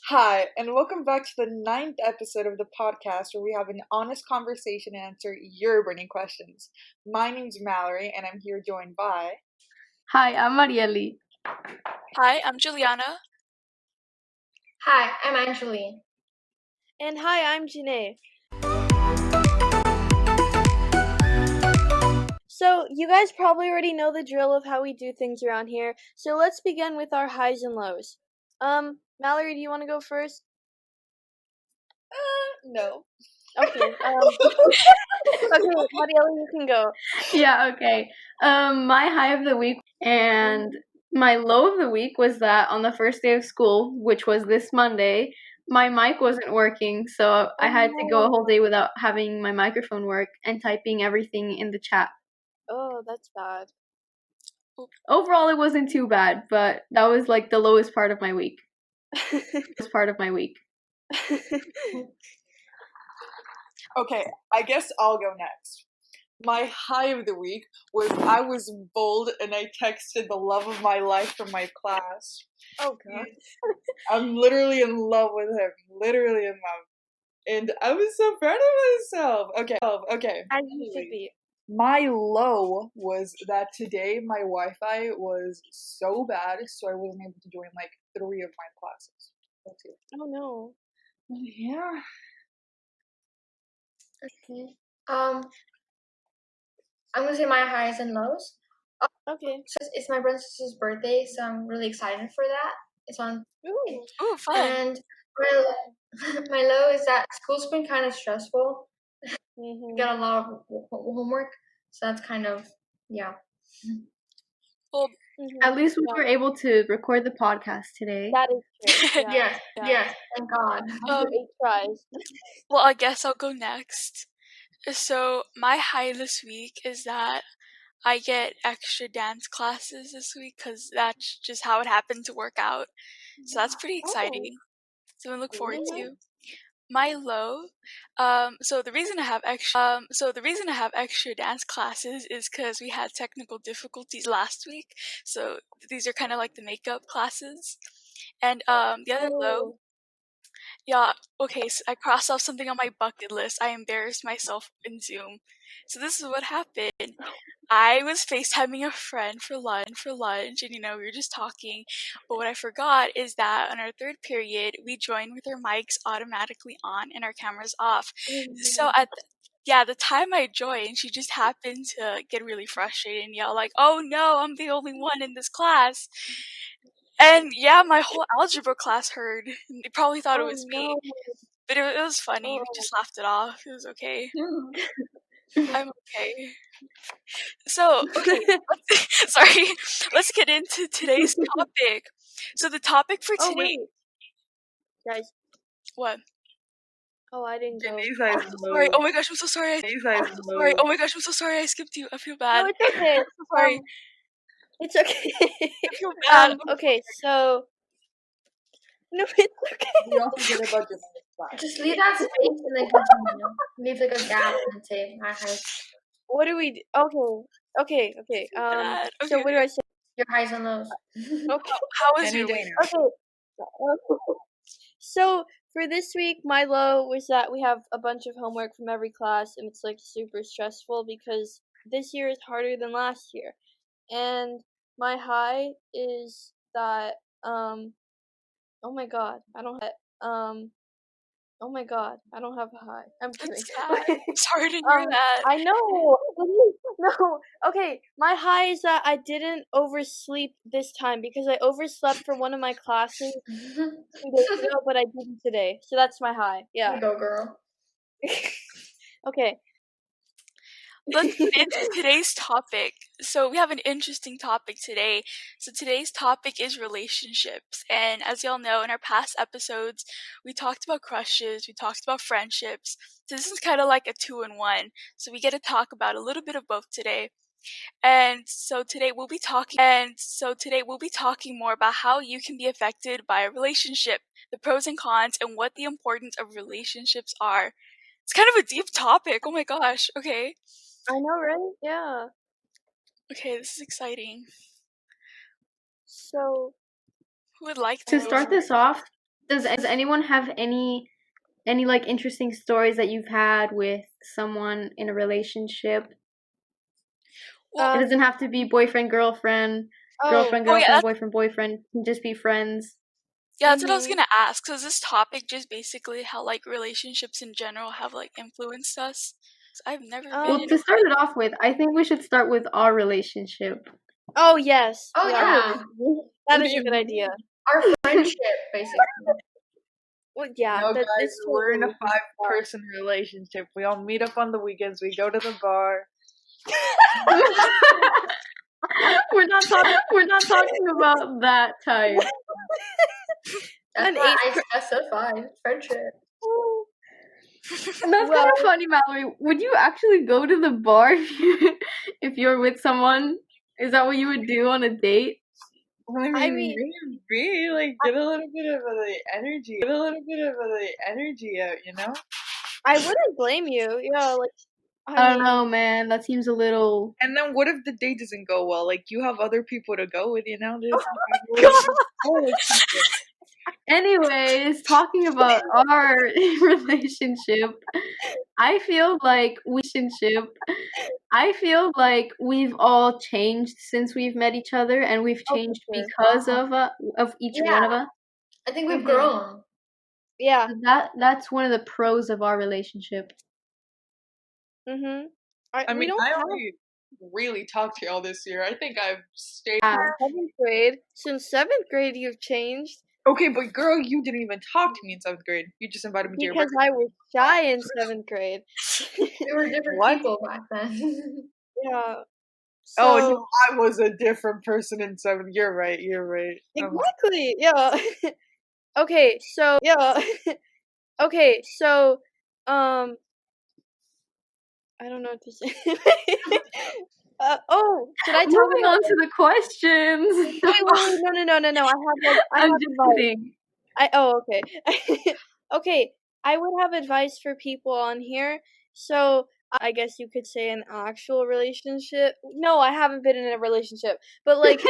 Hi, and welcome back to the ninth episode of the podcast where we have an honest conversation and answer your burning questions. My name's Mallory, and I'm here joined by. Hi, I'm Marieli. Hi, I'm Juliana. Hi, I'm Angie. And hi, I'm Jenais. So, you guys probably already know the drill of how we do things around here, so let's begin with our highs and lows. Mallory, do you want to go first? No. Okay, okay, Mariela, you can go. Yeah, okay. My high of the week and my low of the week was that on the first day of school, which was this Monday, my mic wasn't working, so I had to go a whole day without having my microphone work and typing everything in the chat. Oh, that's bad. Overall, it wasn't too bad, but that was like the lowest part of my week. Okay, I guess I'll go next. My high of the week was I was bold and I texted the love of my life from my class. Oh, God. I'm literally in love with him. Literally in love. And I was so proud of myself. Okay. As you should be. My low was that today my Wi-Fi was so bad, so I wasn't able to join like 3 of my classes. That's it. Oh, no. Yeah. Okay. I'm gonna say my highs and lows. Okay. It's my brother's sister's birthday, so I'm really excited for that. It's on. Ooh, fun. And my low is that school's been kind of stressful. Got a lot of homework, so that's kind of Well, At least we were able to record the podcast today. That is true. Yes, thank God. After 8 tries. Well, I guess I'll go next. So my high this week is that I get extra dance classes this week because that's just how it happened to work out. So that's pretty exciting. So I look forward to. My low, so the reason I have extra dance classes is because we had technical difficulties last week. So these are kind of like the makeup classes. And the other low, yeah, okay, so I crossed off something on my bucket list. I embarrassed myself in Zoom. So this is what happened. I was FaceTiming a friend for lunch, and we were just talking. But what I forgot is that on our third period, we joined with our mics automatically on and our cameras off. So the time I joined, she just happened to get really frustrated and yell like, "Oh no, I'm the only one in this class." And yeah, my whole algebra class heard. They probably thought it was me. But it was funny. We just laughed it off. It was okay. I'm okay. So, okay, sorry. Let's get into today's topic. So the topic for today. Wait. Guys. What? Oh, I didn't go. Sorry. Oh my gosh, I'm so sorry. Sorry. Oh my gosh, I'm so sorry. I skipped you. I feel bad. No, it's okay. Sorry. It's okay. I feel bad. Okay, so. No, it's okay. We also get a budget. Just leave that space and then continue. Leave like a gap and say my highs. What do we do? Okay. So what do I say? Your highs and lows. Okay. How was your week? Okay. So for this week, my low was that we have a bunch of homework from every class, and it's like super stressful because this year is harder than last year. And my high is that oh my god, I don't have a high. I'm kidding. Sorry to hear that. I know. No. Okay, my high is that I didn't oversleep this time because I overslept for one of my classes 2 days ago, but I didn't today. So that's my high. Yeah. Go, girl. Okay. Let's get into today's topic. So we have an interesting topic today. So today's topic is relationships. And as y'all know, in our past episodes, we talked about crushes, we talked about friendships. So this is kind of like a 2-in-1. So we get to talk about a little bit of both today. And so today we'll be talking more about how you can be affected by a relationship, the pros and cons, and what the importance of relationships are. It's kind of a deep topic. Oh my gosh. Okay. I know, right? Yeah. Okay, this is exciting. So, who would like to start this off? Does anyone have any like interesting stories that you've had with someone in a relationship? Well, It doesn't have to be boyfriend, girlfriend, girlfriend, Oh, yeah, girlfriend, boyfriend, boyfriend. It can just be friends. yeah, that's what I was gonna ask. So is this topic just basically how like relationships in general have like influenced us? 'Cause I've never been Well, in to start it off with, I think we should start with our relationship. Oh yes. Oh yeah, That is a good idea. our friendship basically. Well, yeah, No, that guys, this is we're in a what we can start. 5-person relationship. We all meet up on the weekends. We go to the bar. We're not talking about that type. That's An why eight. I specified friendship. And that's kind of funny, Malorie. Would you actually go to the bar if you're with someone? Is that what you would do on a date? I mean, maybe like get a little bit of the energy, out, you know. I wouldn't blame you. Yeah, like I don't know, man. That seems a little. And then what if the date doesn't go well? Like you have other people to go with, you know. Anyways, talking about our relationship, I feel like we've all changed since we've met each other, and we've changed because of each one of us. I think we've grown. Yeah. That's one of the pros of our relationship. Mhm. I mean, I only really talked to y'all this year. I think I've stayed. 7th grade. Since 7th grade, you've changed. Okay, but girl, you didn't even talk to me in 7th grade. You just invited me to your Because birthday. I was shy in 7th grade. We were different people back then. Yeah. Oh So no, I was a different person in 7th. You're right. exactly. Yeah. Okay. So okay. So I don't know what to say. Should I talk Moving about on to the questions. Wait, no. I I'm have just advice. kidding. Okay. Okay, I would have advice for people on here. So, I guess you could say an actual relationship. No, I haven't been in a relationship. But like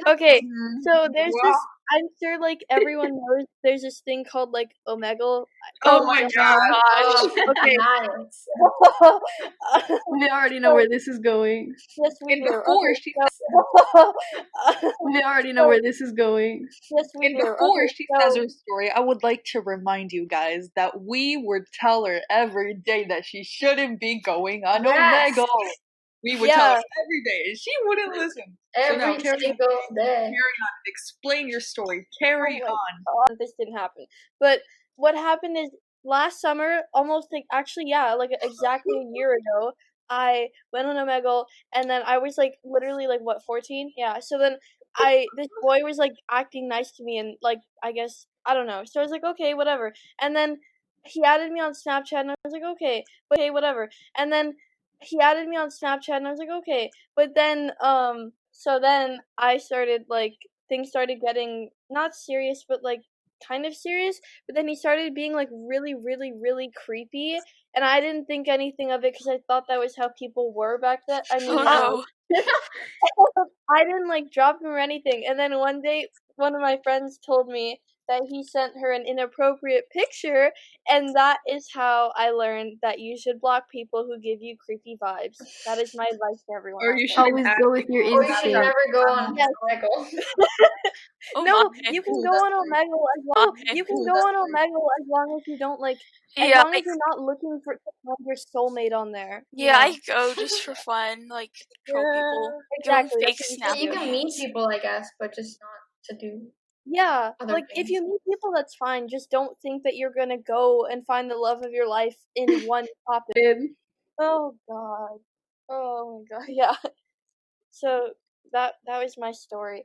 okay, so there's this I'm sure like everyone knows there's this thing called like Omegle. Oh my gosh. Okay. Nice. We already know where this is going. Yes, we And do. before Okay, she We already know where this is going. yes, we And do. before Okay, she says her story, I would like to remind you guys that we would tell her every day that she shouldn't be going on Yes. Omegle. We would tell her every day, and she wouldn't listen. Every so now, single day. carry on. Explain your story. Carry on. This didn't happen. But what happened is last summer, almost like actually, yeah, like exactly a year ago, I went on Omegle, and then I was like literally like what 14? Yeah. So then this boy was like acting nice to me, and like I guess I don't know. So I was like okay, whatever. And then he added me on Snapchat, and I was like okay, whatever. And then he added me on Snapchat, and I was like okay, but then so then I started like things started getting not serious but like kind of serious, but then he started being like really really really creepy, and I didn't think anything of it because I thought that was how people were back then. I mean Oh no. I didn't like drop him or anything, and then one day one of my friends told me that he sent her an inappropriate picture, and that is how I learned that you should block people who give you creepy vibes. That is my advice to everyone Or out you there. shouldn't Always ask go with your Or you should instinct. never go on Yes. Omegle. Oh No, my. you can go on Omegle as long. You can go on Omegle as long as you don't like. As Yeah, long as you're not looking for to find your soulmate on there. you yeah, know? I go just for fun, like troll people, give them Exactly, fake that's what you Yeah, should you Snap can meet names. people, I guess, but just not to do. Yeah, Other like if things. you meet people, that's fine. Just don't think that you're gonna go and find the love of your life in one topic. Oh god. Oh my god. Yeah. So that was my story.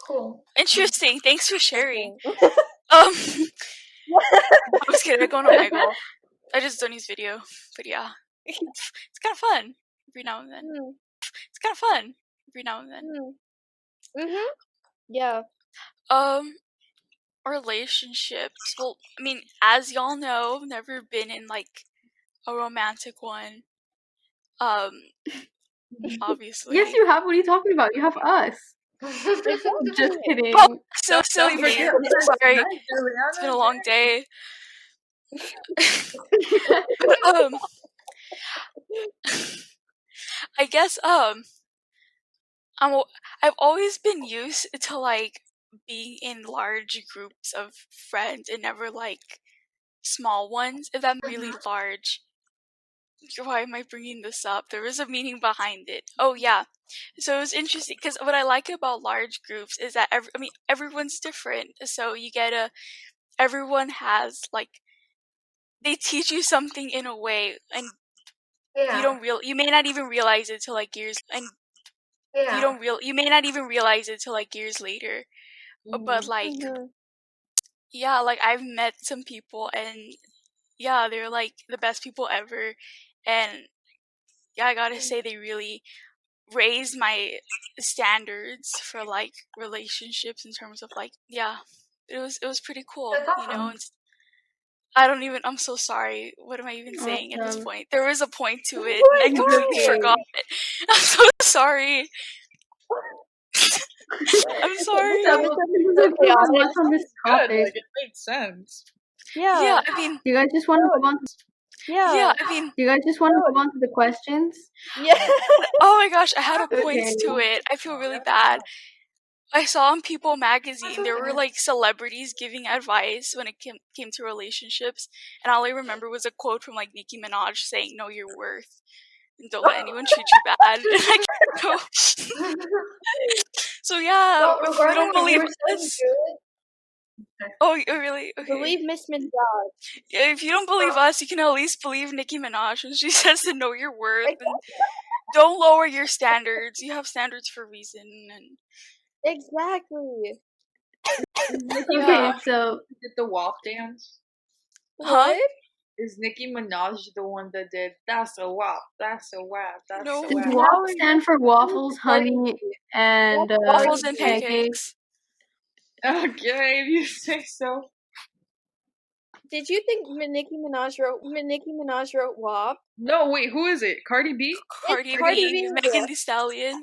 Cool. Interesting. Thanks for sharing. I'm just kidding. I go on Omegle. I just don't use video, but yeah, it's kind of fun every now and then. Mm, It's kind of fun every now and then. Mhm. Yeah. Relationships. Well, I mean, as y'all know, I've never been in like a romantic one. Obviously. Yes, you have. What are you talking about? You have us. Just kidding. Oh, so That's silly. definitely Sorry, it's been a long day. But I guess I've always been used to like being in large groups of friends and never like small ones. If I'm really large, why am I bringing this up? There was a meaning behind it. Oh yeah, so it was interesting because what I like about large groups is that everyone's different. So you get everyone has like they teach you something in a way, and you may not even realize it till like years you may not even realize it till like years later. But like yeah, like I've met some people and yeah, they're like the best people ever, and yeah, I gotta say they really raised my standards for like relationships in terms of like yeah, it was pretty cool, That's you know. awesome. And I'm so sorry. What am I even saying at this Awesome. point? There was a point to it, and I completely forgot it. I'm so sorry. I'm sorry. It's okay. What's on this good. topic? Like it made sense. Yeah, I mean, You guys just want to move on? yeah, I mean, You guys just want to move on to the questions? Yeah. oh my gosh, I had a point Okay. to it. I feel really bad. I saw on People magazine there were like celebrities giving advice when it came to relationships, and all I remember was a quote from like Nicki Minaj saying, "Know your worth, and don't let anyone treat you bad." And I can't go. So yeah, Well, if you regarding don't what you believe were saying, us, Julie, oh really? Okay. Believe Miss Minaj. Yeah, if you don't believe us, you can at least believe Nicki Minaj when she says to know your worth and don't lower your standards. You have standards for a reason, and Exactly. Okay, so Did the WAP dance? huh? What? Is Nicki Minaj the one that did "That's a WAP, that's a WAP, that's No. a does WAP"? WAP stand for waffles, honey, and Waffles and pancakes? pancakes. Okay, if you say so. Did you think Nicki Minaj wrote WAP? No, wait, who is it? Cardi B? Cardi Cardi B, B. Megan Thee Stallion,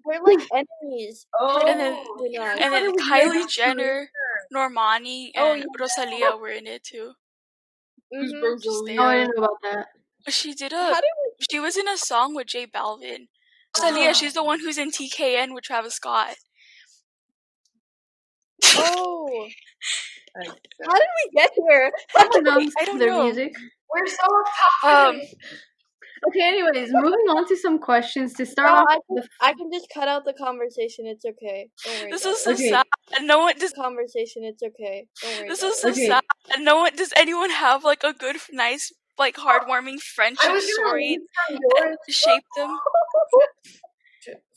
We're like enemies. and then Minaj. and then Kylie Jenner, Normani, Oh, and Rosalia were in it too. Who's Mhm. Just Oh, I Rosalia? didn't know about that. She was in a song with J Balvin. Rosalia, she's the one who's in TKN with Travis Scott. Oh. I How did we get here? Someone knows I don't their know. music. we're so confident. Okay, anyways, moving on to some questions to start No, off. I can just cut out the conversation. It's okay. Don't worry This about is so it. Okay. sad. No one does. Conversation. It's okay. Don't worry This about is it. so Okay. sad. No one does. Anyone have like a good, nice, like heartwarming I friendship was gonna story leave from that yours. shaped them?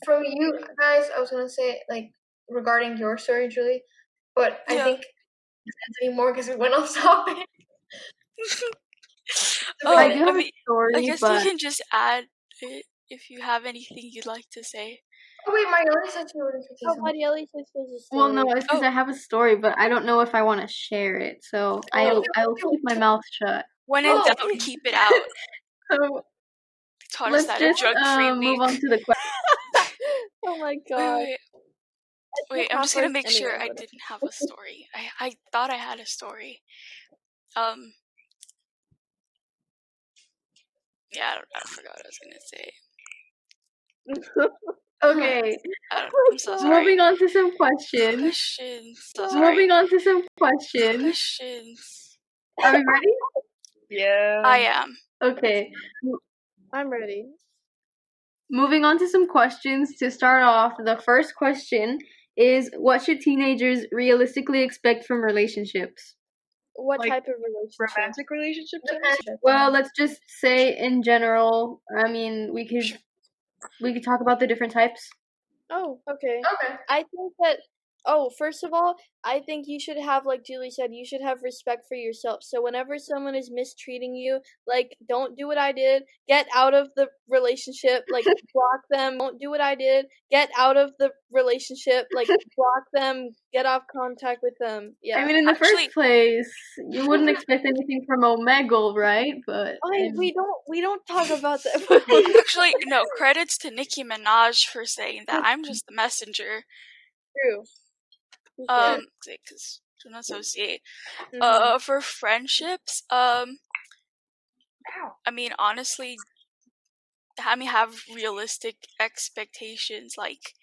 From you guys, I was gonna say like regarding your story, Julie, but I Yeah. think it ends anymore because we went off topic. I do have a story, I guess but you can just add it if you have anything you'd like to say. Oh wait, Marielle said she wanted to say Oh, something. Marielle says there's a story. well, no, it's because I have a story, but I don't know if I want to share it, so Oh. I'll keep my mouth shut. When in doubt, keep it out. So They taught us let's that just at drug-free move week. on to the question. Oh my god. Wait, I'm just gonna make sure Anyway, I whatever. didn't have a story. I thought I had a story. Yeah, I forgot what I was gonna say. Okay, I'm so sorry. moving on to some questions. So sorry. Moving on to some questions. Questions. Are we ready? Yeah. I am. Okay. I'm ready. Moving on to some questions. To start off, the first question is, what should teenagers realistically expect from relationships? What Like, type of relationship? Romantic relationships? Well, let's just say in general. I mean, we could talk about the different types. Oh, okay. Okay. I think that Oh, first of all, I think you should have, like Julie said, you should have respect for yourself. So whenever someone is mistreating you, like, don't do what I did. Get out of the relationship. Like, block them. Don't do what I did. Get out of the relationship. Like, block them. Get off contact with them. Yeah. I mean, in the Actually- first place, you wouldn't expect anything from Omegle, right? But we don't talk about that. Actually, no, credits to Nicki Minaj for saying that. I'm just the messenger. True. Yeah. Because do not associate. Mhm. For friendships, I mean, honestly, have realistic expectations, like,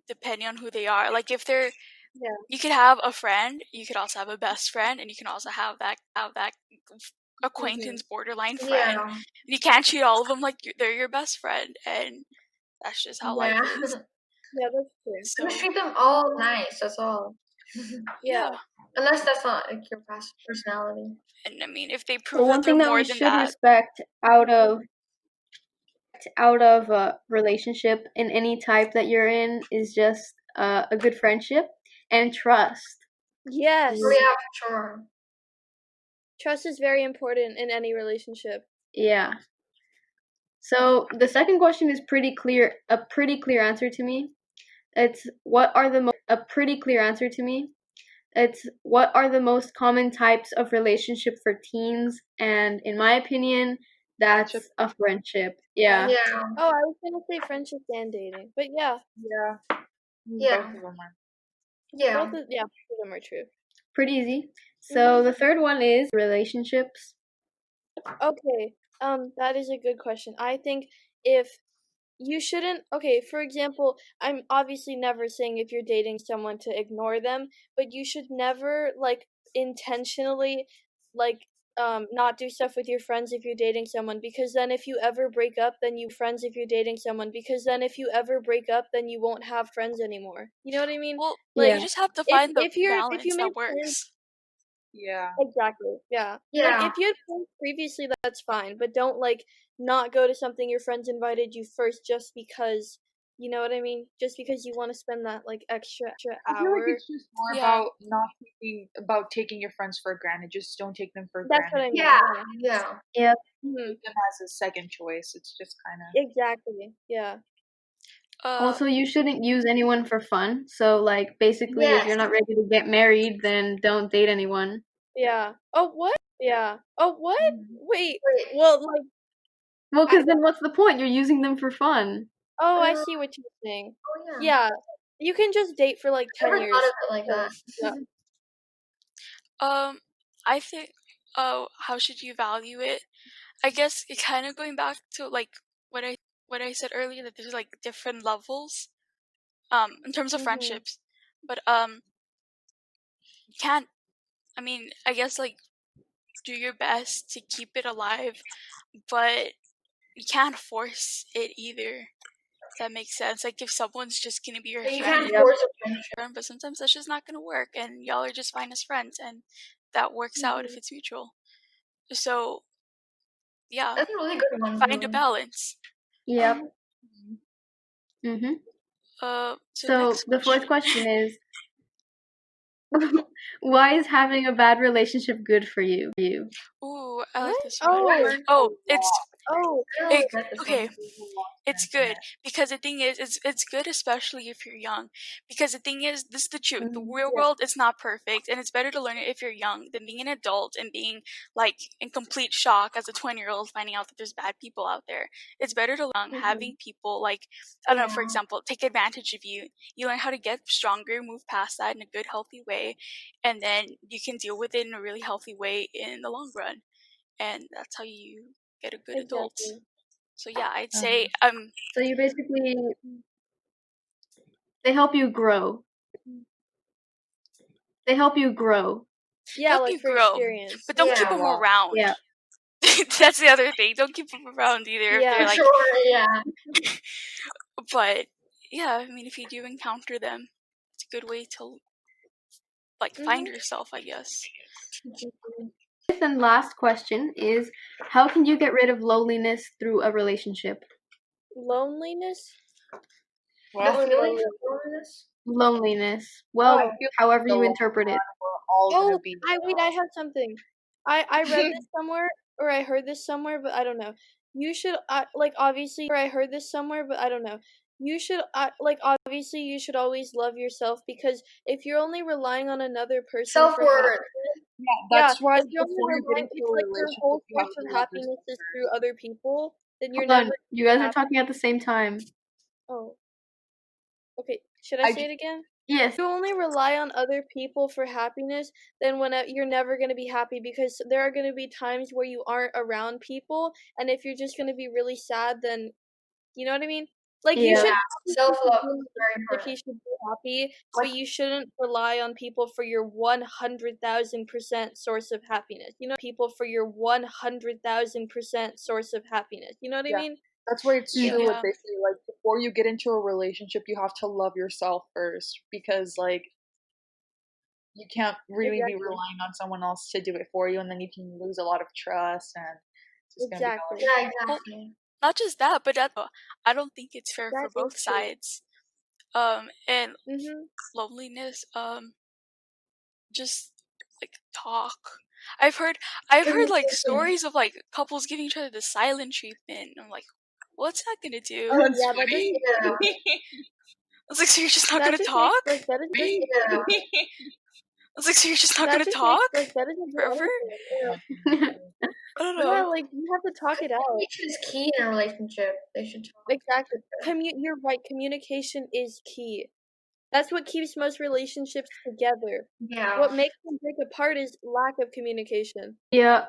depending on who they are. Like, if they're, Yeah. you could have a friend, you could also have a best friend, and you can also have that acquaintance, borderline friend. Yeah. And you can't treat all of them like they're your best friend, and that's just how life is. Yeah, that's true. So Just treat them all nice. That's all. yeah. Unless that's not like your personality. And I mean, if they prove well, that one they're thing that more we than should that, respect out of a relationship in any type that you're in is just a good friendship and trust. Yes. Oh yeah, for sure. Trust is very important in any relationship. Yeah. So the second question is pretty clear. A pretty clear answer to me. It's what are the a pretty clear answer to me. It's what are the most common types of relationship for teens, and in my opinion, that's a friendship. Yeah. Yeah. Oh, I was gonna say friendship and dating, but yeah. Yeah. Both of them are. Yeah. Both of them are true. Pretty easy. So the third one is relationships. Okay, that is a good question. I think if you shouldn't, okay, for example, I'm obviously never saying if you're dating someone to ignore them, but you should never, like, intentionally, like, not do stuff with your friends if you're dating someone, because then if you ever break up, then you friends if you're dating someone, because then if you ever break up, then you won't have friends anymore. You know what I mean? well, Like, you just have to if find the if you balance made that friends. works. Yeah. Exactly. Yeah. Yeah. Like if you had friends previously, that's fine. But don't like not go to something your friends invited you first just because you know what I mean. Just because you want to spend that like extra I feel like hour. it's just more Yeah. about taking your friends for granted. Just don't take them for That's what I granted. mean. Yeah. Yeah. Yep. Take them as a second choice. It's just kind of. Exactly. Yeah. Also, you shouldn't use anyone for fun. So, like, basically, if Yes. you're not ready to get married, then don't date anyone. Yeah. Oh what? Yeah. Oh what? Wait. Wait. Well, like. Well, because then what's the point? You're using them for fun. Oh, I see what you're saying. Oh yeah. Yeah. You can just date for like 10 Never years. thought of it like that. Yeah. I think, how should you value it? I guess it kind of going back to like what I said earlier, that there's like different levels, in terms of friendships, but you can't. I mean, I guess like do your best to keep it alive, but you can't force it either. If that makes sense. Like if someone's just gonna be your You friend, can't force a friendship. but sometimes that's just not gonna work, and y'all are just fine as friends, and that works out if it's mutual. So yeah, That's a really good one. find a balance. Yep. Mm-hmm. So the fourth question is, why is having a bad relationship good for you? Ooh, I like this Oh. one. Oh, it's Oh. I don't get this okay. one. It's good because the thing is, it's good especially if you're young. Because the thing is, this is the truth. The real world is not perfect, and it's better to learn it if you're young than being an adult and being like in complete shock as a 20-year-old finding out that there's bad people out there. It's better to learn having people like, I don't know, for example, take advantage of you. You learn how to get stronger, move past that in a good, healthy way, and then you can deal with it in a really healthy way in the long run. And that's how you get a good adult. So yeah, I'd say So you basically, they help you grow. They help you grow. Yeah, help like you for grow, experience. but don't keep them around. Yeah. That's the other thing. Don't keep them around either if Yeah. they're For like. sure, yeah. But yeah, I mean, if you do encounter them, it's a good way to like find yourself, I guess. Fifth and last question is, how can you get rid of loneliness through a relationship? Loneliness? Well, The feeling of loneliness? Loneliness. Well, however you interpret it. I have something. I read this somewhere, or I heard this somewhere, but I don't know. You should obviously, or I heard this somewhere, but I don't know. You should obviously you should always love yourself, because if you're only relying on another person for Self-worth. happiness, that's why if you're only before you get relying, into it's a like your relationship, whole you have source to of love happiness yourself. is through other people, then you're Hold on, never you guys are happy. talking at the same time. Oh. Okay, should I say it again? Yes. If you only rely on other people for happiness, then you're never going to be happy, because there are going to be times where you aren't around people, and if you're just going to be really sad, then you know what I mean? Like, you Yeah. should Self-love is very if important. you should be happy, but you shouldn't rely on people for your 100,000% source of happiness. You know, people for your 100,000% source of happiness. You know what I mean? That's why it's true what Yeah. they say. Like, before you get into a relationship, you have to love yourself first, because like you can't really be relying on someone else to do it for you, and then you can lose a lot of trust, and it's just gonna be Exactly. all Yeah, exactly. Not just that, but I don't think it's fair for That both is true. sides. And Mhm. loneliness, just like talk. I've heard like Communication. stories of like couples giving each other the silent treatment. I'm like, what's that gonna do? That's Yeah, that funny. Yeah. I was like, so you're just not that gonna just talk? makes that is Yeah. I was like, so you're just not that gonna just talk makes that is a good forever? answer. I don't Yeah, know. like you have to talk it out. Communication is key in a relationship. They should talk. Exactly. You're right. Communication is key. That's what keeps most relationships together. Yeah. What makes them break apart is lack of communication. Yeah.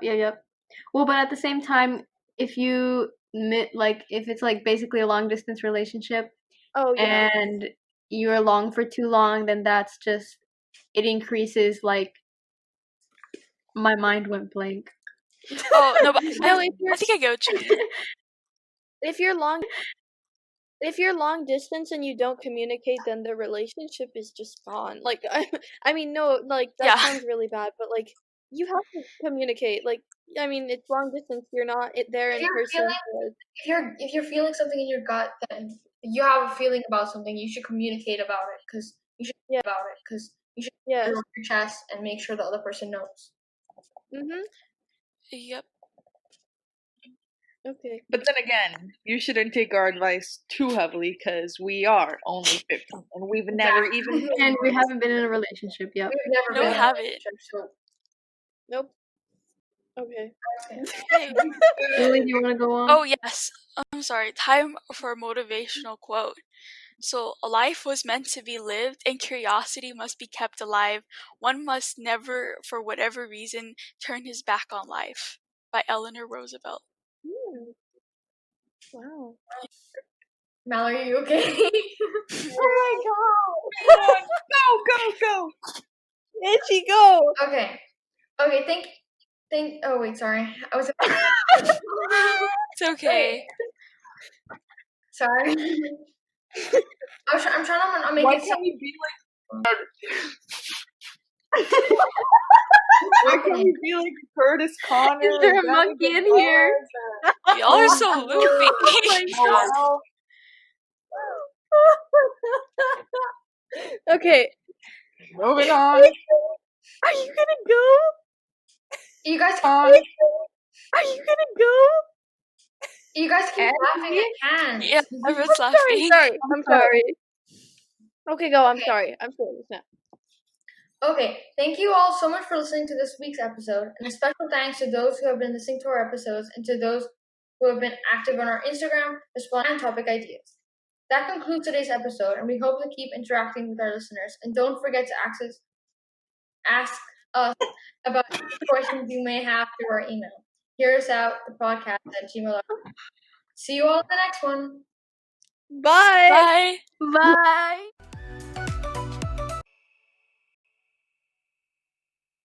Well, but at the same time, if you if it's like basically a long distance relationship, Oh yeah. and you're along for too long, then that's just, it increases, like, my mind went blank. Oh no, but No, I think I get what you mean. if you're long distance and you don't communicate, then the relationship is just gone. Like I mean, no, like that Yeah. sounds really bad, but like you have to communicate. Like I mean, it's long distance. You're not there in person. If you're feeling something in your gut, then you have a feeling about something, you should communicate about it, because you should Yeah. get it off your chest and make sure the other person knows. Mhm. Yep. Okay. But then again, you shouldn't take our advice too heavily, because we are only 15, and we've never even. And we haven't been in a relationship yet. We've never No, been we in a haven't. relationship, so Nope. Okay. Hey. Julie, do you want to go on? Oh yes. I'm sorry. Time for a motivational quote. So, a life was meant to be lived, and curiosity must be kept alive. One must never, for whatever reason, turn his back on life. By Eleanor Roosevelt. Wow. Malorie, you okay? Oh my god. Go. Itchy, go. Okay. Oh wait, sorry. I was. It's okay. Sorry. I'm trying to make Why it can't sound. we be Why can't we be like Curtis Connor? Is there a Danny monkey in Gonzalez, here? Y'all are so loopy. Oh my god. Okay. Moving on. Are you gonna go? You guys. Are you gonna go? You guys keep laughing. I can't. Yeah, everyone's laughing. I'm sorry. Okay, go. I'm sorry. I'm sorry. Snap. Okay, thank you all so much for listening to this week's episode, and a special thanks to those who have been listening to our episodes and to those who have been active on our Instagram, responding to topic ideas. That concludes today's episode, and we hope to keep interacting with our listeners. And don't forget to ask us about questions you may have through our email. Hear us out, the podcast at gmail.com. See you all in the next one. Bye. Bye. Bye.